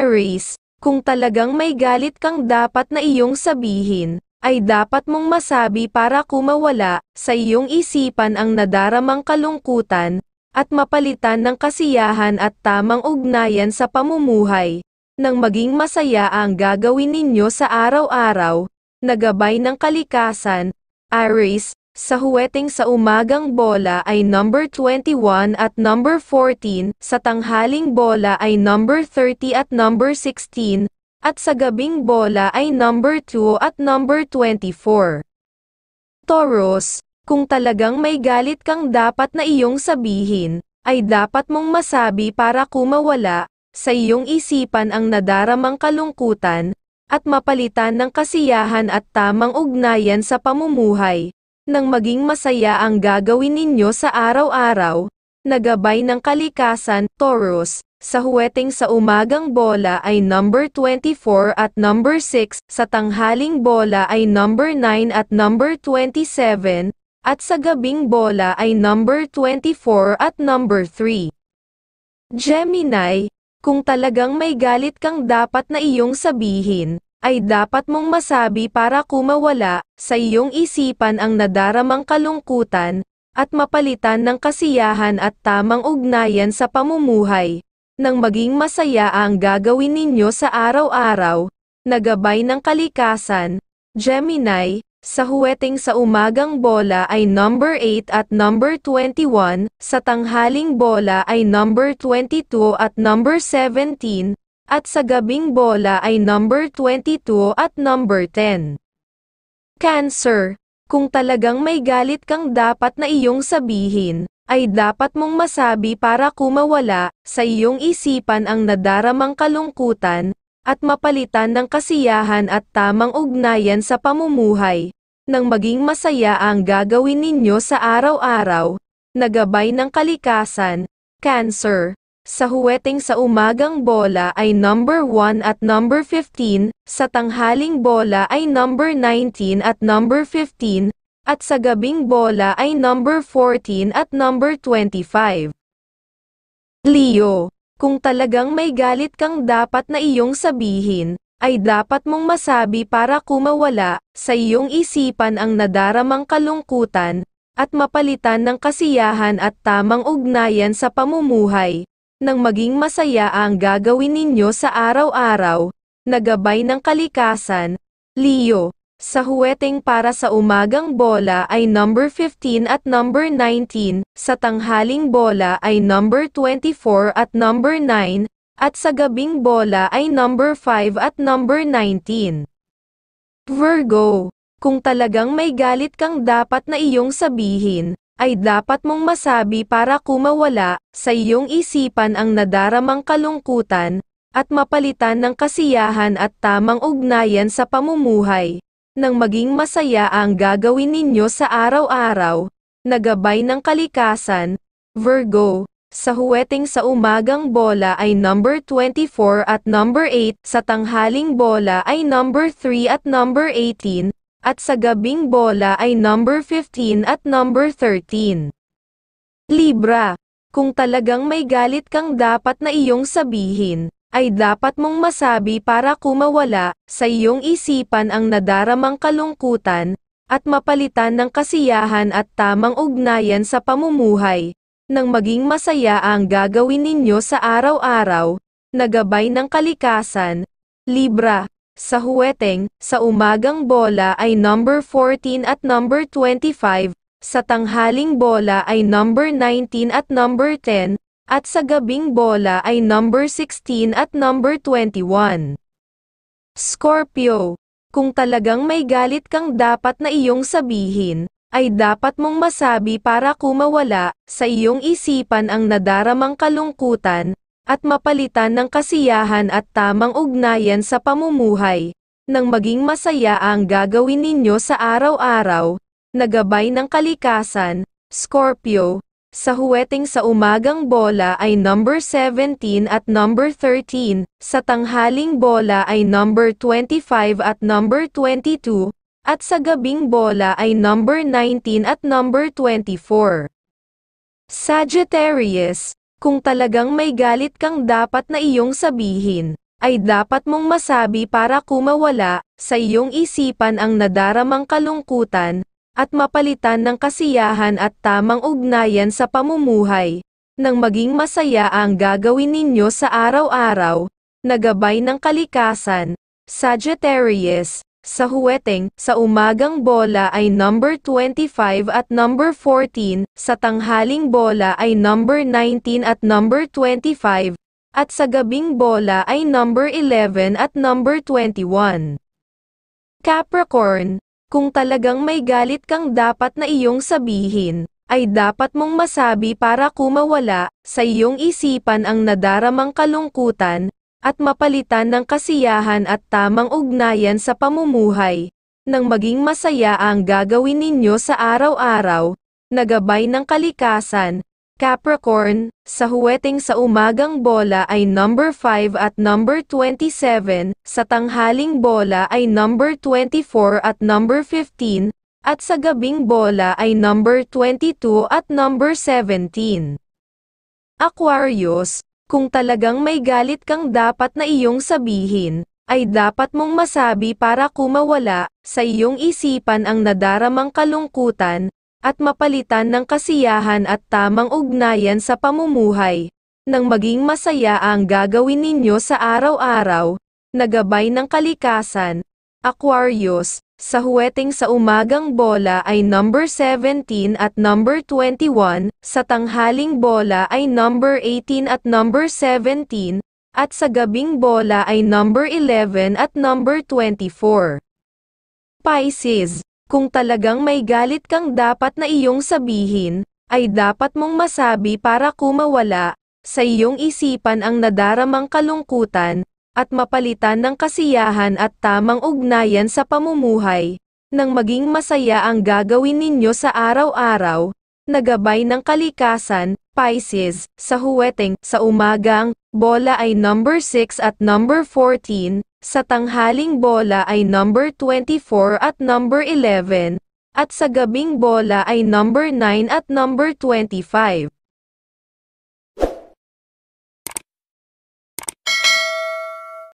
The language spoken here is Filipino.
Aries, kung talagang may galit kang dapat na iyong sabihin, ay dapat mong masabi para kumawala sa iyong isipan ang nadaramang kalungkutan, at mapalitan ng kasiyahan at tamang ugnayan sa pamumuhay, nang maging masaya ang gagawin ninyo sa araw-araw, na gabay ng kalikasan. Aries, sa huweteng sa umagang bola ay number 21 at number 14, sa tanghaling bola ay number 30 at number 16, at sa gabing bola ay number 2 at number 24. Taurus, kung talagang may galit kang dapat na iyong sabihin, ay dapat mong masabi para kumawala sa iyong isipan ang nadaramang kalungkutan, at mapalitan ng kasiyahan at tamang ugnayan sa pamumuhay, nang maging masaya ang gagawin ninyo sa araw-araw, na gabay ng kalikasan. Taurus, sa huweteng sa umagang bola ay number 24 at number 6, sa tanghaling bola ay number 9 at number 27, at sa gabing bola ay number 24 at number 3. Gemini, kung talagang may galit kang dapat na iyong sabihin, ay dapat mong masabi para kumawala sa iyong isipan ang nadaramang kalungkutan, at mapalitan ng kasiyahan at tamang ugnayan sa pamumuhay, nang maging masaya ang gagawin ninyo sa araw-araw, na gabay ng kalikasan. Gemini, sa huweteng sa umagang bola ay number 8 at number 21, sa tanghaling bola ay number 22 at number 17, at sa gabing bola ay number 22 at number 10. Cancer, kung talagang may galit kang dapat na iyong sabihin, ay dapat mong masabi para kumawala sa iyong isipan ang nadaramang kalungkutan, at mapalitan ng kasiyahan at tamang ugnayan sa pamumuhay, nang maging masaya ang gagawin ninyo sa araw-araw, na gabay ng kalikasan. Cancer, sa huweteng sa umagang bola ay number 1 at number 15, sa tanghaling bola ay number 19 at number 15, at sa gabing bola ay number 14 at number 25. Leo, kung talagang may galit kang dapat na iyong sabihin, ay dapat mong masabi para kumawala sa iyong isipan ang nadaramang kalungkutan, at mapalitan ng kasiyahan at tamang ugnayan sa pamumuhay, nang maging masaya ang gagawin ninyo sa araw-araw, na gabay ng kalikasan. Leo, sa huweteng para sa umagang bola ay number 15 at number 19, sa tanghaling bola ay number 24 at number 9, at sa gabing bola ay number 5 at number 19. Virgo, kung talagang may galit kang dapat na iyong sabihin, ay dapat mong masabi para kumawala sa iyong isipan ang nadaramang kalungkutan, at mapalitan ng kasiyahan at tamang ugnayan sa pamumuhay, nang maging masaya ang gagawin ninyo sa araw-araw, na gabay ng kalikasan. Virgo, sa huweteng sa umagang bola ay number 24 at number 8, sa tanghaling bola ay number 3 at number 18, at sa gabing bola ay number 15 at number 13. Libra, kung talagang may galit kang dapat na iyong sabihin, ay dapat mong masabi para kumawala sa iyong isipan ang nadaramang kalungkutan, at mapalitan ng kasiyahan at tamang ugnayan sa pamumuhay, nang maging masaya ang gagawin ninyo sa araw-araw, na gabay ng kalikasan. Libra, sa huweteng sa umagang bola ay number 14 at number 25, sa tanghaling bola ay number 19 at number 10, at sa gabing bola ay number 16 at number 21. Scorpio, kung talagang may galit kang dapat na iyong sabihin, ay dapat mong masabi para kumawala sa iyong isipan ang nadaramang kalungkutan, at mapalitan ng kasiyahan at tamang ugnayan sa pamumuhay, nang maging masaya ang gagawin ninyo sa araw-araw, na gabay ng kalikasan. Scorpio, sa huweteng sa umagang bola ay number 17 at number 13, sa tanghaling bola ay number 25 at number 22, at sa gabing bola ay number 19 at number 24. Sagittarius, kung talagang may galit kang dapat na iyong sabihin, ay dapat mong masabi para kumawala sa iyong isipan ang nadaramang kalungkutan, at mapalitan ng kasiyahan at tamang ugnayan sa pamumuhay. Nang maging masaya ang gagawin ninyo sa araw-araw, na gabay ng kalikasan. Sagittarius, sa Huweteng, sa umagang bola ay number 25 at number 14, sa tanghaling bola ay number 19 at number 25, at sa gabing bola ay number 11 at number 21. Capricorn, kung talagang may galit kang dapat na iyong sabihin, ay dapat mong masabi para kumawala sa iyong isipan ang nadaramang kalungkutan, at mapalitan ng kasiyahan at tamang ugnayan sa pamumuhay. Nang maging masaya ang gagawin ninyo sa araw-araw, na gabay ng kalikasan. Capricorn, sa Huweteng sa umagang bola ay number 5 at number 27, sa tanghaling bola ay number 24 at number 15, at sa gabing bola ay number 22 at number 17. Aquarius, kung talagang may galit kang dapat na iyong sabihin, ay dapat mong masabi para kumawala sa iyong isipan ang nadaramang kalungkutan, at mapalitan ng kasiyahan at tamang ugnayan sa pamumuhay. Nang maging masaya ang gagawin ninyo sa araw-araw, na gabay ng kalikasan. Aquarius, sa Huweteng sa umagang bola ay number 17 at number 21, sa tanghaling bola ay number 18 at number 17, at sa gabing bola ay number 11 at number 24. Pisces, kung talagang may galit kang dapat na iyong sabihin, ay dapat mong masabi para kumawala sa iyong isipan ang nadaramang kalungkutan, at mapalitan ng kasiyahan at tamang ugnayan sa pamumuhay. Nang maging masaya ang gagawin ninyo sa araw-araw, na gabay ng kalikasan. Pisces, sa Huweteng, sa umagang bola ay number 6 at number 14, sa tanghaling bola ay number 24 at number 11, at sa gabing bola ay number 9 at number 25.